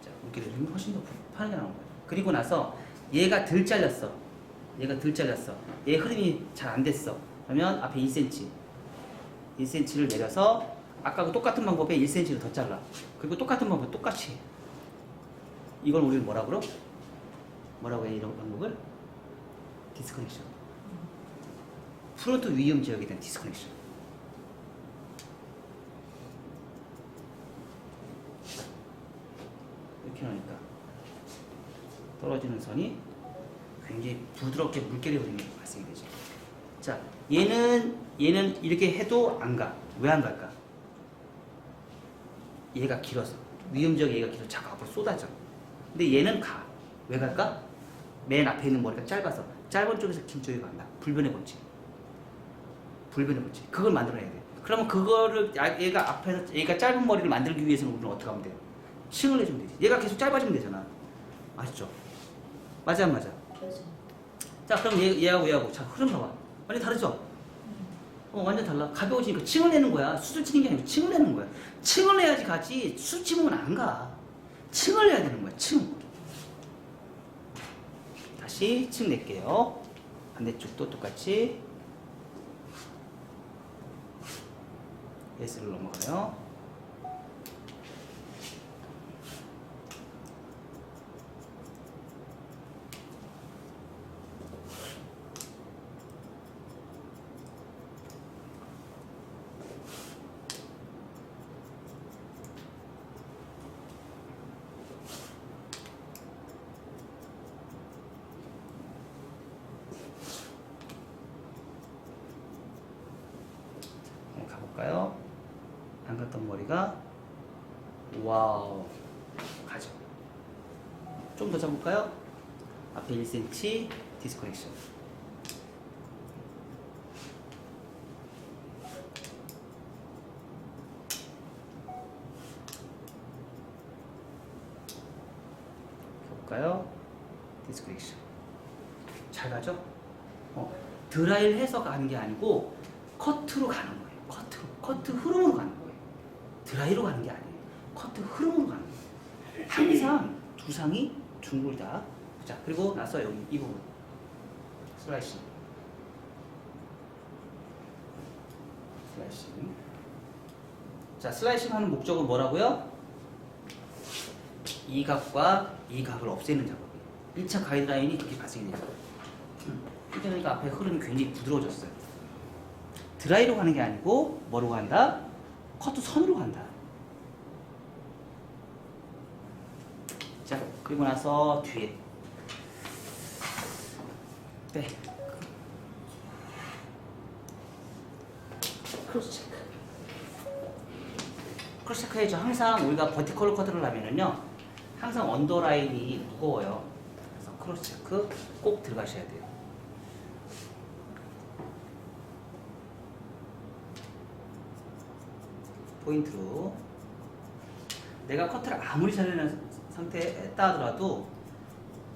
자 물결의 흐름이 훨씬 더 편하게 나오는 거예요. 그리고 나서 얘가 덜 잘렸어. 얘 흐름이 잘 안 됐어. 그러면 앞에 2cm 1cm를 내려서 아까 그 똑같은 방법에 1cm를 더 잘라. 그리고 똑같은 방법 똑같이 해. 이걸 우리는 뭐라 그러? 뭐라고 해 이런 방법을? 디스커넥션. 프론트 위험 지역에 대한 디스커넥션. 이렇게 하니까 떨어지는 선이 굉장히 부드럽게 물결의 흐름이 발생이 되죠. 자, 얘는 이렇게 해도 안 가. 왜 안 갈까? 얘가 길어서 위험적 얘가 길어서 자꾸 앞으로 쏟아져. 근데 얘는 가. 왜 갈까? 맨 앞에 있는 머리가 짧아서 짧은 쪽에서 긴 쪽에 간다. 불변의 법칙. 그걸 만들어내야 돼. 그러면 그거를 얘가 앞에서 얘가 짧은 머리를 만들기 위해서는 우리는 어떻게 하면 돼요? 층을 내주면 되지. 얘가 계속 짧아지면 되잖아. 아시죠? 맞아 안 맞아? 자 그럼 얘하고 자 흐름 봐봐. 완전 다르죠? 완전 달라. 가벼워지니까 층을 내는 거야. 수를 치는 게 아니고 층을 내는 거야. 층을 내야지 가지. 수 치면 안 가. 층을 내야 되는 거야. 층. 다시 층 낼게요. 반대쪽도 똑같이 S를 넘어가요. 가볼까요? 안 갔던 머리가 와우 가죠. 좀 더 잡을까요? 앞에 1cm 디스커넥션. 볼까요? 디스커넥션. 잘 가죠? 드라이를 해서 가는 게 아니고 커트로 가는 거예요. 커트 흐름으로 가는 거예요. 드라이로 가는 게 아니에요. 커트 흐름으로 가는 거예요. 항상 두 상이 둥글다. 자, 그리고 나서 여기 이 부분 슬라이싱. 자, 슬라이싱 하는 목적은 뭐라고요? 이 각과 이 각을 없애는 작업이에요. 1차 가이드라인이 그렇게 발생이 돼요. 그러니까 앞에 흐름이 굉장히 부드러워졌어요. 드라이로 가는 게 아니고 뭐로 간다? 커트 선으로 간다. 자, 그리고 나서 뒤에 네. 크로스 체크. 크로스 체크 해줘. 항상 우리가 버티컬 커트를 하면은요, 항상 언더라인이 무거워요. 그래서 크로스 체크 꼭 들어가셔야 돼요. 포인트로 내가 커트를 아무리 잘해놓은 상태에 했다 하더라도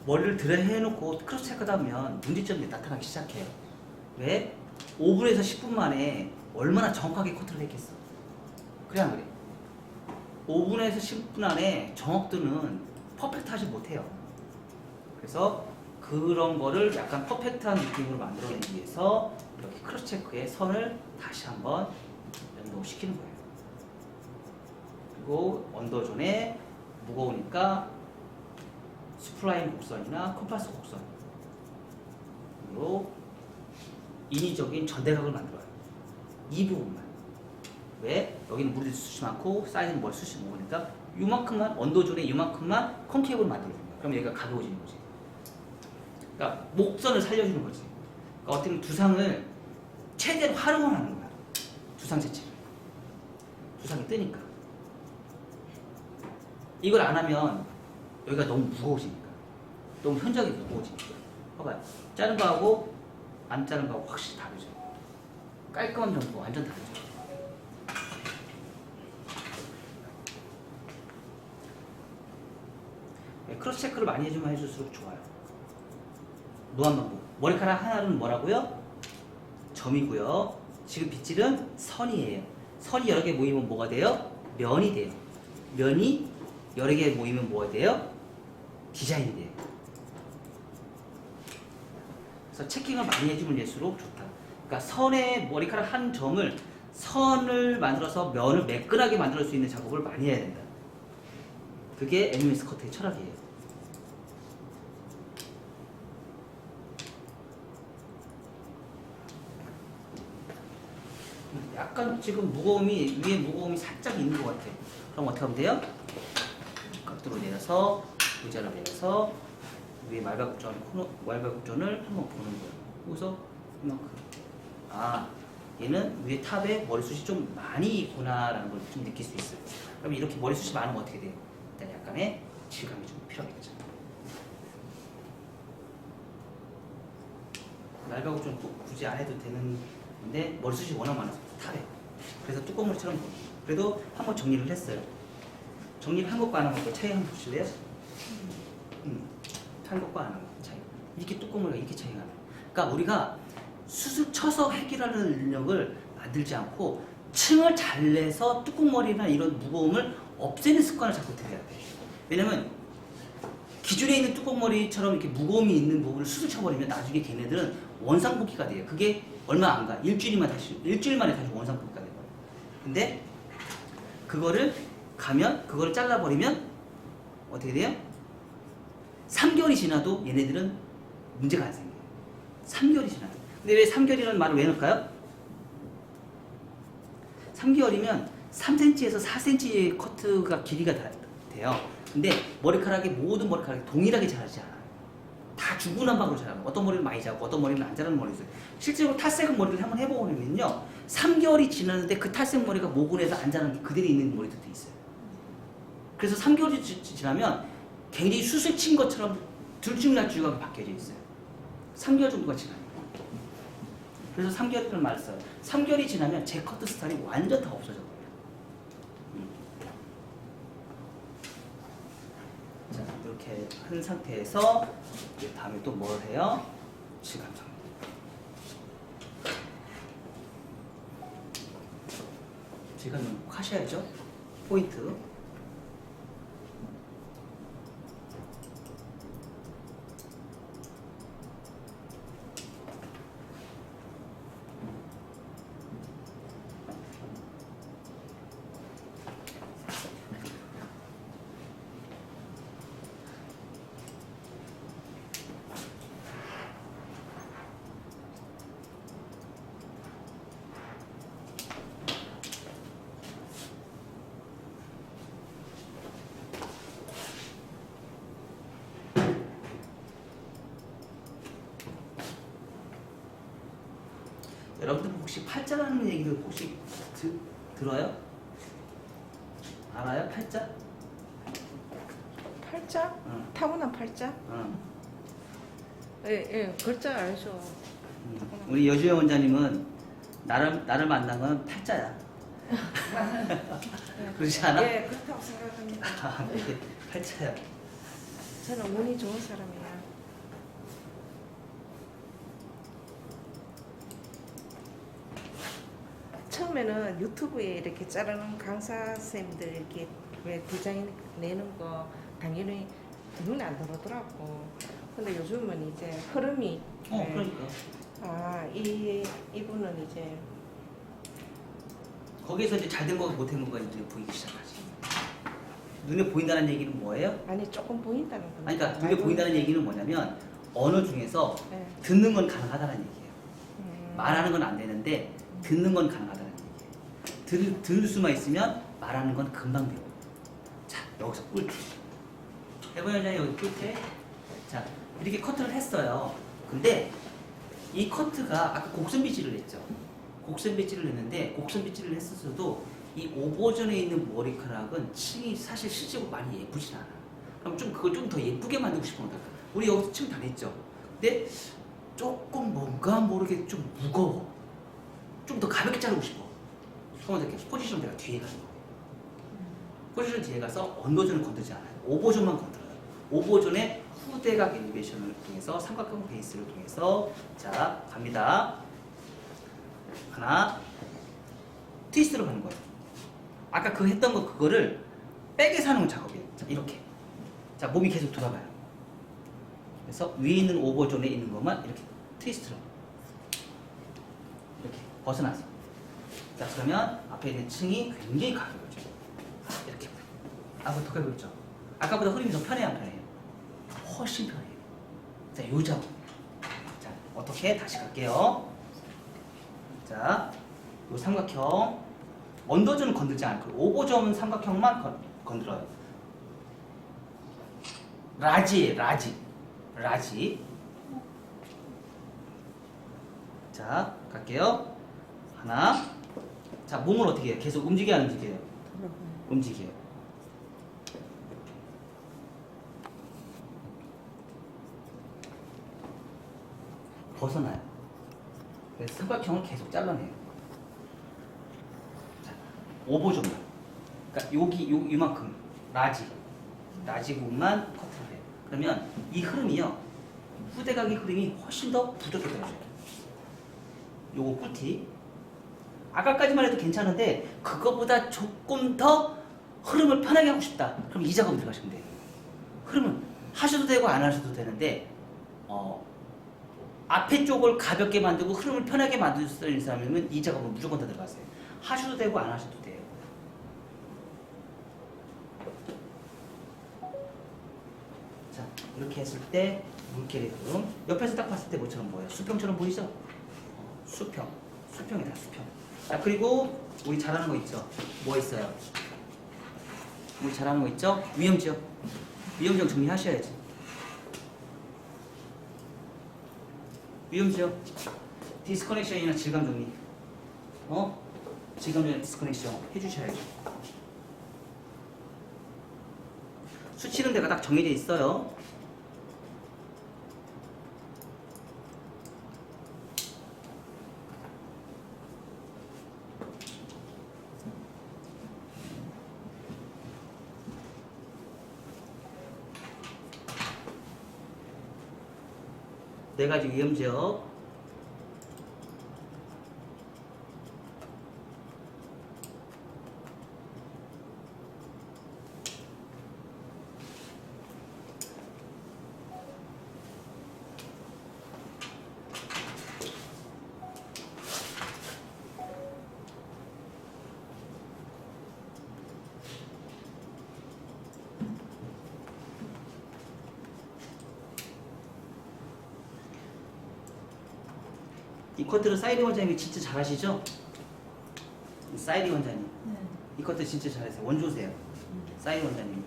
머리를 드라이 해놓고 크로스 체크다 하면 문제점이 나타나기 시작해요. 왜? 5분에서 10분 만에 얼마나 정확하게 커트를 했겠어. 그래 안 그래? 5분에서 10분 안에 정확도는 퍼펙트하지 못해요. 그래서 그런 거를 약간 퍼펙트한 느낌으로 만들어내기 위해서 이렇게 크로스 체크의 선을 다시 한번 연동시키는 거예요. 그리고 언더존에 무거우니까 스플라인 곡선이나 컴파스 곡선으로 인위적인 전대각을 만들어요. 이 부분만. 왜? 여기는 물이 숱이 많고 사이즈는 뭘 숱이 먹으니까 요만큼만 언더존에 요만큼만 콘케이브를 만들어줍니다. 그럼 얘가 가벼워지는 거지. 그러니까 목선을 살려주는 거지. 그러니까 어떻게 보면 두상을 최대로 활용하는 거야. 두상 자체를. 두상이 뜨니까. 이걸 안 하면 여기가 너무 무거워지니까. 너무 현저하게 무거워지니까. 봐봐요. 자른 거하고 안 자른 거하고 확실히 다르죠. 깔끔한 정도 완전 다르죠. 크로스 체크를 많이 해주면 해줄수록 좋아요. 노안 방법. 머리카락 하나는 뭐라고요? 점이고요. 지금 빗질은 선이에요. 선이 여러 개 모이면 뭐가 돼요? 면이 돼요. 면이 여러 개 모이면 뭐가 돼요? 디자인이 돼요. 그래서 체킹을 많이 해주면 될수록 좋다. 그러니까 선의 머리카락 한 점을 선을 만들어서 면을 매끈하게 만들 수 있는 작업을 많이 해야 된다. 그게 MS 커트의 철학이에요. 약간 지금 무거움이 위에 무거움이 살짝 있는 것 같아. 그럼 어떻게 하면 돼요? 각도로 내려서 의자를 내려서 위에 말발굽존을 한번 보는 거예요. 그래서 이만큼. 아, 얘는 위에 탑에 머리숱이 좀 많이 있구나라는 걸 좀 느낄 수 있어요. 그럼 이렇게 머리숱이 많으면 어떻게 돼요? 일단 약간의 질감이 좀 필요하겠죠. 말발굽존 꼭 굳이 안 해도 되는데 머리숱이 워낙 많아서 탑에. 그래서 뚜껑머리처럼 보여요. 그래도 한번 정리를 했어요. 정리를 한 것과 안 한 것과 차이 한번 보실래요? 한 것과 안 한 것 차이. 이렇게 뚜껑머리가 이렇게 차이가 나요. 그러니까 우리가 수술 쳐서 해결하는 능력을 만들지 않고 층을 잘 내서 뚜껑머리나 이런 무거움을 없애는 습관을 자꾸 들여야 돼. 왜냐면 기존에 있는 뚜껑머리처럼 이렇게 무거움이 있는 부분을 수술 쳐버리면 나중에 걔네들은 원상복귀가 돼요. 그게 얼마 안 가. 일주일 만에 다시 원상복귀가 돼요. 근데 그거를 그거를 잘라버리면 어떻게 돼요? 3개월이 지나도 얘네들은 문제가 안 생겨요. 3개월이 지나도. 근데 왜 3개월이라는 말을 왜 넣을까요? 3개월이면 3cm에서 4cm의 커트가 길이가 돼요. 근데 모든 머리카락이 동일하게 자라지 않아요. 다 중구난방으로 자라요. 어떤 머리는 많이 자고 어떤 머리는 안 자라는 머리가 있어요. 실제로 탈색 머리를 한번 해보면요. 3개월이 지났는데 그 탈색 머리가 모근에서 안 자라는 게 그대로 있는 머리들도 있어요. 그래서 3개월이 지나면 굉장히 수술 친 것처럼 들쭉날쭉하게 바뀌어져 있어요. 3개월 정도가 지나요. 그래서 3개월이라는 말을 써요. 3개월이 지나면 제 커트 스타일이 완전 다 없어져 버려요. 자, 이렇게 한 상태에서 이제 다음에 또 뭘 해요? 질감 정리. 질감 좀 하셔야죠. 포인트. 여러분들 혹시 팔자라는 얘기를 혹시 들어요? 알아요? 팔자?
팔자?
응.
타고난 팔자?
응.
예, 글자 알죠.
우리 여주혜 원장님은 나를 만난 건 팔자야. 그렇지 않아?
예, 그렇다고 생각합니다.
아, 네. 팔자야.
저는 운이 좋은 사람이야. 처음에는 유튜브에 이렇게 자르는 강사 쌤들 이렇게 왜 디자인 내는 거 당연히 눈에 안 들어오더라고. 근데 요즘은 이제 흐름이 예,
그러니까.
이분은 이제
거기에서 이제 잘 된 거가 못 된 거가 이제 보이기 시작하지. 눈에 보인다는 얘기는 뭐예요?
아니 조금 보인다는 거.
아니, 그러니까 눈에 보인다는 얘기는 뭐냐면 언어 중에서
네.
듣는 건 가능하다는 얘기예요. 말하는 건 안 되는데 듣는 건 가능하다는 얘기예요. 들을 수만 있으면 말하는 건 금방 배워요. 자, 여기서 꿀팁. 해본 현장이 여기 꿀팁. 자, 이렇게 커트를 했어요. 근데 이 커트가 아까 곡선 빗질을 했죠. 곡선 빗질을 했는데 곡선 빗질을 했었어도 이 오버전에 있는 머리카락은 층이 사실 실제로 많이 예쁘진 않아. 그럼 그걸 좀 더 예쁘게 만들고 싶은 거다. 우리 여기서 층 다 냈죠. 근데 조금 뭔가 모르게 좀 무거워. 좀 더 가볍게 자르고 싶어. 그러면 이렇게 포지션 내가 뒤에 가는 거예요. 포지션 뒤에 가서 언더전을 건들지 않아요. 오버전만 건들어요. 오버전의 후대각 엘리베이션을 통해서 삼각형 베이스를 통해서 자 갑니다. 하나, 트위스트로 가는 거예요. 아까 그 했던 거 그거를 백에서 하는 작업이에요. 자, 이렇게. 자, 몸이 계속 돌아가요. 그래서 위에 있는 오버존에 있는 것만 이렇게 트위스트로 이렇게 벗어나서. 자, 그러면 앞에 있는 층이 굉장히 가벼워져요. 이렇게. 아까 더 가볍죠? 아까보다 흐름이 더 편해요, 안 편해요? 훨씬 편해요. 자, 요 작업. 자, 어떻게? 다시 갈게요. 자, 요 삼각형. 언더존은 건들지 않고 오버존 삼각형만 건들어요. 라지. 자, 갈게요. 하나. 자, 몸을 어떻게 해요? 계속 움직여야 안 움직여요? 움직여요. 벗어나요. 그래서 삼각형을 계속 잘라내요. 자, 오버존만. 그러니까 여기 이만큼 라지 부분만 커트를 해요. 그러면 이 흐름이요, 후대각의 흐름이 훨씬 더 부드럽게 떨어져요. 요거 꿀팁. 아까까지만 해도 괜찮은데 그거보다 조금 더 흐름을 편하게 하고 싶다. 그럼 이 작업을 들어가시면 돼요. 흐름은 하셔도 되고 안 하셔도 되는데 앞에 쪽을 가볍게 만들고 흐름을 편하게 만들 수 있는 사람이면 이 작업은 무조건 다 들어가세요. 하셔도 되고 안 하셔도 돼요. 자, 이렇게 했을 때 물결의 흐름. 옆에서 딱 봤을 때 뭐처럼 보여요? 수평처럼 보이죠? 수평이다, 수평. 자, 그리고 우리 잘하는 거 있죠? 뭐 있어요? 우리 잘하는 거 있죠? 위험지역. 위험지역 정리하셔야지. 위험지역. 디스커넥션이나 질감 정리. 질감 정리, 디스커넥션 해주셔야죠. 수치는 데가 딱 정해져 있어요. 네 가지 위험지역. 이 커트를 사이리 원장님이 진짜 잘하시죠? 사이리 원장님.
네.
이 커트 진짜 잘하세요. 원조세요. 사이리 원장님.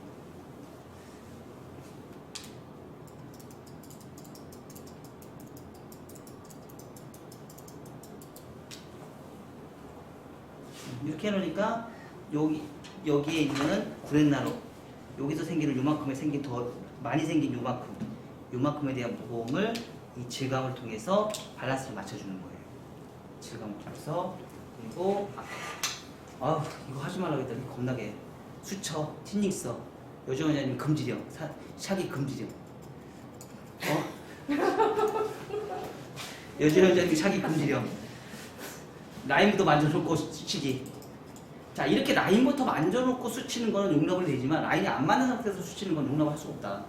이렇게 해놓으니까 여기에 있는 구렛나루, 여기서 생기는 요만큼에 생긴 더 많이 생긴 요만큼에 대한 무거움을 이 질감을 통해서 밸런스를 맞춰주는 거예요. 질감을 통해서. 그리고 이거 하지 말라고 했더니 겁나게 수처, 틴닝서, 여정 원장님 금지령, 샤기 금지령. 여정 원장님 샤기 금지령. 라인부터 만져놓고 수치기. 자, 이렇게 라인부터 만져놓고 수치는 거는 용납을 되지만 라인이 안 맞는 상태에서 수치는 건 용납을 할 수가 없다.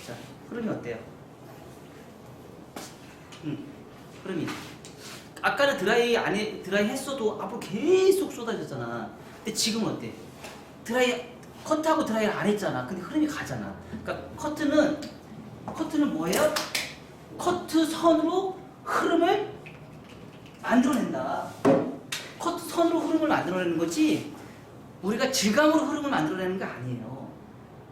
자, 흐름이 어때요? 흐름이. 아까는 드라이 했어도 앞으로 계속 쏟아졌잖아. 근데 지금은 어때? 커트하고 드라이를 안 했잖아. 근데 흐름이 가잖아. 그러니까 커트는 뭐예요? 커트 선으로 흐름을 만들어낸다. 커트 선으로 흐름을 만들어내는 거지 우리가 질감으로 흐름을 만들어내는 게 아니에요.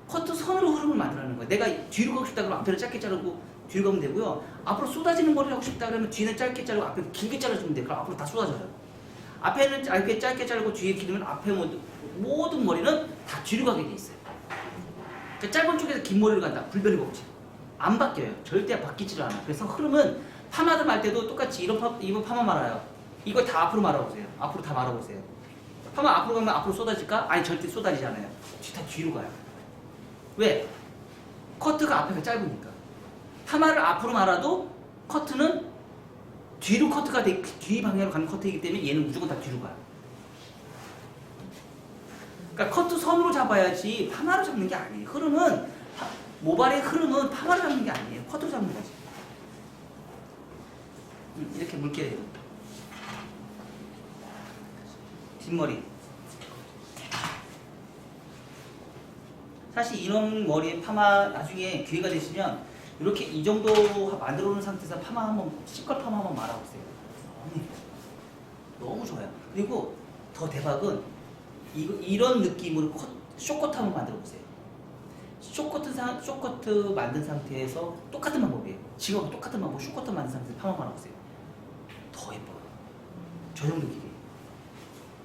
커트 선으로 흐름을 만들어내는 거예요. 내가 뒤로 가고 싶다 그러면 앞에를 짧게 자르고 뒤로 가면 되고요. 앞으로 쏟아지는 머리를 하고 싶다 그러면 뒤는 짧게 자르고 앞에 길게 잘라주면 돼요. 그럼 앞으로 다 쏟아져요. 앞에는 짧게 자르고 뒤에 길으면 앞에 모든 머리는 다 뒤로 가게 돼 있어요. 그러니까 짧은 쪽에서 긴 머리를 간다. 불변의 법칙. 안 바뀌어요. 절대 바뀌지를 않아요. 그래서 흐름은 파마드 말 때도 똑같이 이번 파마 말아요. 이거 다 앞으로 말아보세요. 앞으로 다 말아보세요. 파마 앞으로 가면 앞으로 쏟아질까? 아니, 절대 쏟아지지 않아요. 다 뒤로 가요. 왜? 커트가 앞에가 짧으니까. 파마를 앞으로 말아도 커트는 뒤로 커트가 돼, 뒤 방향으로 가는 커트이기 때문에 얘는 무조건 다 뒤로 가요. 그러니까 커트 선으로 잡아야지 파마로 잡는 게 아니에요. 모발의 흐름은 파마로 잡는 게 아니에요. 커트로 잡는 거지. 이렇게 물게 돼요. 뒷머리. 사실 이런 머리에 파마 나중에 기회가 되시면 이렇게 이 정도 만들어 놓은 상태에서 파마 한번 시컬 파마 한번 말아보세요. 너무 좋아요. 그리고 더 대박은 이런 느낌으로 쇼커트 한번 만들어 보세요. 쇼커트 만든 상태에서 똑같은 방법이에요. 지금 똑같은 방법 쇼커트 만든 상태에서 파마 말아보세요. 더 예뻐요. 저 정도 길이.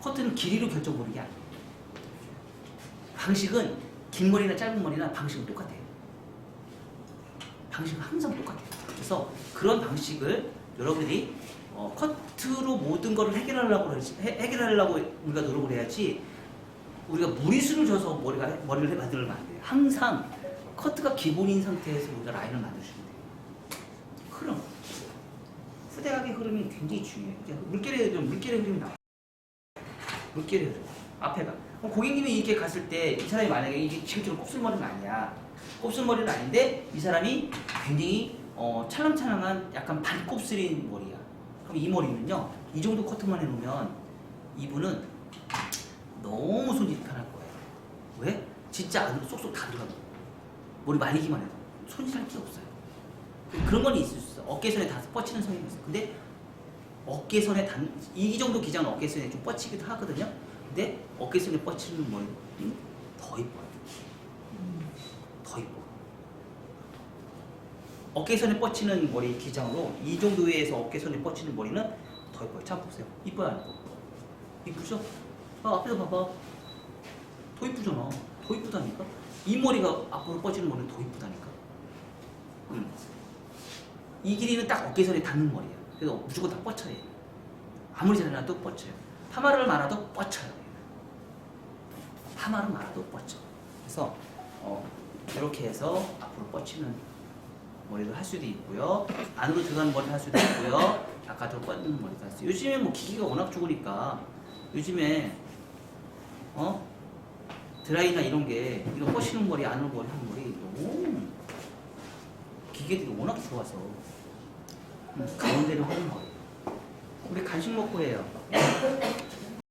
커트는 길이로 결정 보는 게 아니에요. 방식은 긴 머리나 짧은 머리나 방식은 똑같아요. 방식은 항상 똑같아요. 그래서 그런 방식을 여러분들이 커트로 모든 것을 해결하려고 우리가 노력을 해야지 우리가 무리수를 줘서 머리를 만들면 안 돼요. 항상 커트가 기본인 상태에서 우리가 라인을 만드시면 돼요. 흐름. 후대각의 흐름이 굉장히 중요해요. 물결의 흐름이 나와요. 물결의 흐름. 앞에가. 고객님이 이렇게 갔을 때 이 사람이 만약에 이게 지금처럼 곱슬머리는 아니야. 곱슬머리는 아닌데 이 사람이 굉장히 찰랑찰랑한 약간 반곱슬인 머리야. 그럼 이 머리는요. 이 정도 커트만 해놓으면 이분은 너무 손질이 편할 거예요. 왜? 진짜 안으로 쏙쏙 다 들어가고 머리 말리기만 해도 손질할 게 없어요. 그런 건 있을 수 있어. 어깨선에 다 뻗치는 성향이 있어요. 근데 어깨선에 이 정도 기장은 어깨선에 좀 뻗치기도 하거든요. 근데 어깨선에 뻗치는 머리는 더 이뻐요. 더 이뻐. 어깨선에 뻗치는 머리 기장으로 이 정도에서 어깨선에 뻗치는 머리는 더 이뻐요. 자 보세요. 이뻐요 안 이뻐? 이쁘죠? 앞에서 봐봐. 더 이쁘잖아. 더 이쁘다니까? 이 머리가 앞으로 뻗치는 머리는 더 이쁘다니까? 이 길이는 딱 어깨선에 닿는 머리야. 그래서 무조건 다 뻗쳐요. 아무리 잘해놔도 뻗쳐요. 파마를 말아도 뻗쳐요. 파마를 말아도 뻗쳐. 그래서 이렇게 해서 앞으로 뻗치는 머리를 할 수도 있고요. 안으로 들어가는 머리를 할 수도 있고요. 바깥으로 뻗는 머리도 할 수 있어요. 요즘에 뭐 기기가 워낙 좋으니까 요즘에 드라이나 이런 게 이런 뻗치는 머리, 안으로 머리 하는 머리 너무 기계들이 워낙 좋아서 가운데를 하는 머리. 우리 간식 먹고 해요.